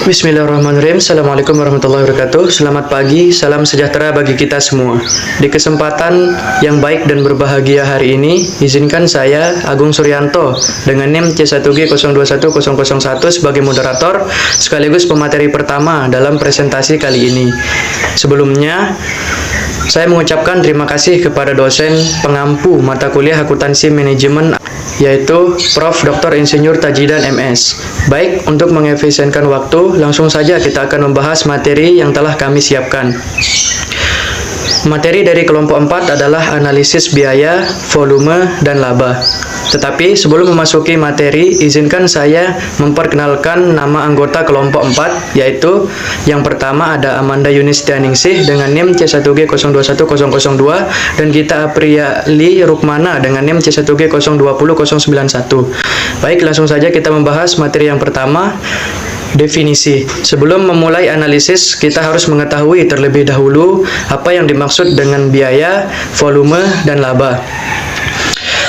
Bismillahirrahmanirrahim. Assalamualaikum warahmatullahi wabarakatuh. Selamat pagi, salam sejahtera bagi kita semua. Di kesempatan yang baik dan berbahagia hari ini, izinkan saya, Agung Suryanto, dengan NIM C1G021001 sebagai moderator, sekaligus pemateri pertama dalam presentasi kali ini. Sebelumnya, saya mengucapkan terima kasih kepada dosen pengampu mata kuliah akuntansi manajemen, yaitu Prof. Dr. Insinyur Tajidan MS. Baik, untuk mengefisienkan waktu, langsung saja kita akan membahas materi yang telah kami siapkan. Materi dari kelompok 4 adalah analisis biaya, volume, dan laba. Tetapi sebelum memasuki materi, izinkan saya memperkenalkan nama anggota kelompok 4, yaitu yang pertama ada Amanda Yunistianingsih dengan NIM C1G021002 dan Gita Apriyali Rukmana dengan NIM C1G020091. Baik, langsung saja kita membahas materi yang pertama, definisi. Sebelum memulai analisis, kita harus mengetahui terlebih dahulu apa yang dimaksud dengan biaya, volume, dan laba.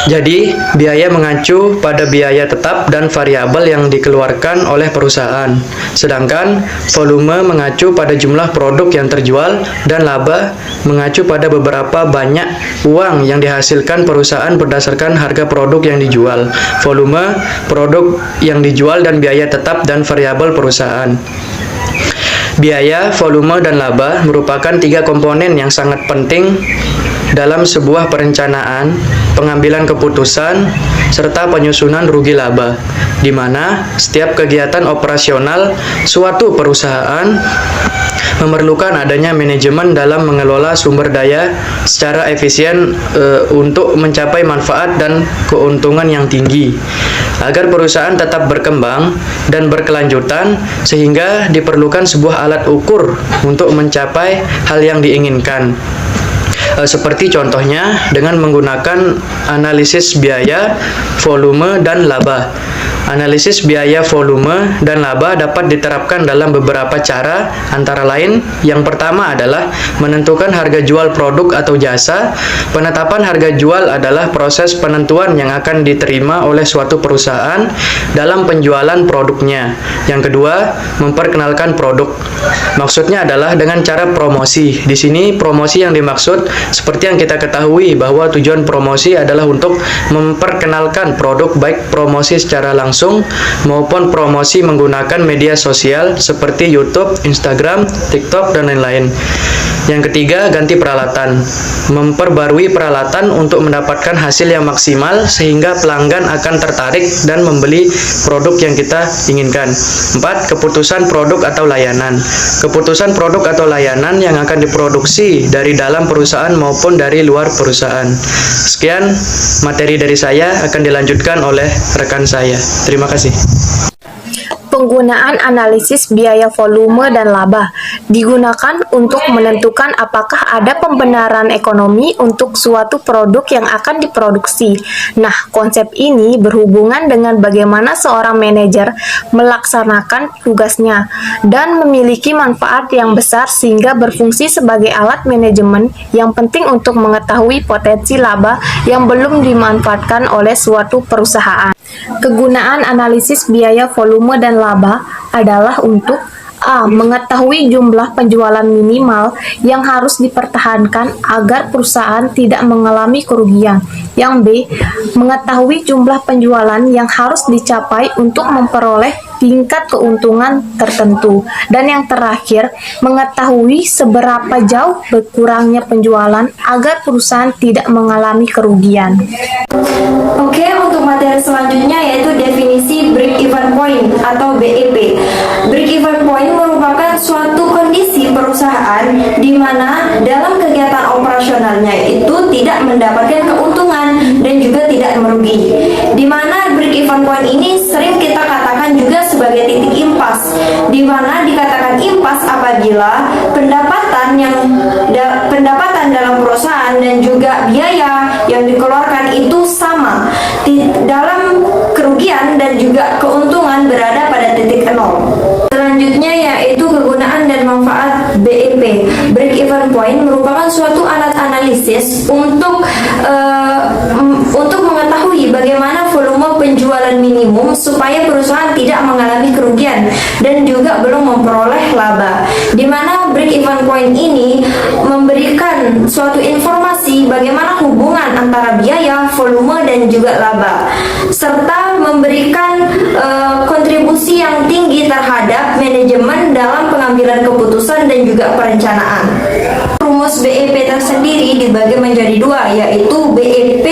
Jadi, biaya mengacu pada biaya tetap dan variabel yang dikeluarkan oleh perusahaan. Sedangkan, volume mengacu pada jumlah produk yang terjual dan laba mengacu pada beberapa banyak uang yang dihasilkan perusahaan berdasarkan harga produk yang dijual. Volume, produk yang dijual dan biaya tetap dan variabel perusahaan. Biaya, volume, dan laba merupakan tiga komponen yang sangat penting dalam sebuah perencanaan, pengambilan keputusan, serta penyusunan rugi laba, di mana setiap kegiatan operasional suatu perusahaan memerlukan adanya manajemen dalam mengelola sumber daya secara efisien untuk mencapai manfaat dan keuntungan yang tinggi, agar perusahaan tetap berkembang dan berkelanjutan, sehingga diperlukan sebuah alat ukur untuk mencapai hal yang diinginkan. Seperti contohnya dengan menggunakan analisis biaya, volume, dan laba. Analisis biaya, volume, dan laba dapat diterapkan dalam beberapa cara, antara lain yang pertama adalah menentukan harga jual produk atau jasa. Penetapan harga jual adalah proses penentuan yang akan diterima oleh suatu perusahaan dalam penjualan produknya. Yang kedua, memperkenalkan produk. Maksudnya adalah dengan cara promosi. Di sini promosi yang dimaksud seperti yang kita ketahui bahwa tujuan promosi adalah untuk memperkenalkan produk, baik promosi secara langsung maupun promosi menggunakan media sosial seperti YouTube, Instagram, TikTok, dan lain-lain. Yang ketiga, ganti peralatan. Memperbarui peralatan untuk mendapatkan hasil yang maksimal sehingga pelanggan akan tertarik dan membeli produk yang kita inginkan. 4. Keputusan produk atau layanan. Keputusan produk atau layanan yang akan diproduksi dari dalam perusahaan maupun dari luar perusahaan. Sekian materi dari saya, akan dilanjutkan oleh rekan saya. Terima kasih. Penggunaan analisis biaya, volume, dan laba digunakan untuk menentukan apakah ada pembenaran ekonomi untuk suatu produk yang akan diproduksi. Nah, konsep ini berhubungan dengan bagaimana seorang manajer melaksanakan tugasnya dan memiliki manfaat yang besar sehingga berfungsi sebagai alat manajemen yang penting untuk mengetahui potensi laba yang belum dimanfaatkan oleh suatu perusahaan. Kegunaan analisis biaya, volume, dan laba adalah untuk A. Mengetahui jumlah penjualan minimal yang harus dipertahankan agar perusahaan tidak mengalami kerugian. Yang B. Mengetahui jumlah penjualan yang harus dicapai untuk memperoleh tingkat keuntungan tertentu. Dan yang terakhir, mengetahui seberapa jauh berkurangnya penjualan agar perusahaan tidak mengalami kerugian. Oke, untuk materi selanjutnya yaitu definisi break-even point atau BEP. Break-even point merupakan suatu kondisi perusahaan di mana dalam kegiatan operasionalnya itu tidak mendapatkan keuntungan dan juga tidak merugi. Di mana break-even point ini sering kita katakan juga sebagai titik impas, di mana dikatakan impas apabila pendapatan dalam perusahaan dan juga biaya yang dikeluarkan itu sama dalam kerugian dan juga keuntungan berada pada titik nol. Selanjutnya yaitu kegunaan dan manfaat BEP. Break-even point merupakan suatu alat analisis untuk mengetahui bagaimana volume penjualan minimum supaya perusahaan tidak mengalami kerugian dan juga belum memperoleh laba. Di mana break even point ini memberikan suatu informasi bagaimana hubungan antara biaya, volume dan juga laba, serta memberikan kontribusi yang tinggi terhadap manajemen dalam pengambilan keputusan dan juga perencanaan. Rumus BEP tersendiri dibagi menjadi dua, yaitu BEP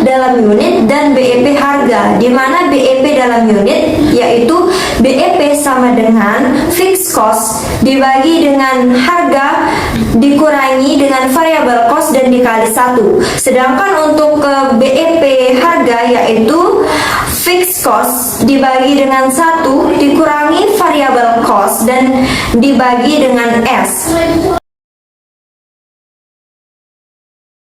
dalam unit dan BEP harga, di mana BEP dalam unit yaitu BEP sama dengan fixed cost dibagi dengan harga dikurangi dengan variable cost dan dikali 1. Sedangkan untuk BEP harga yaitu fixed cost dibagi dengan 1 dikurangi variable cost dan dibagi dengan S.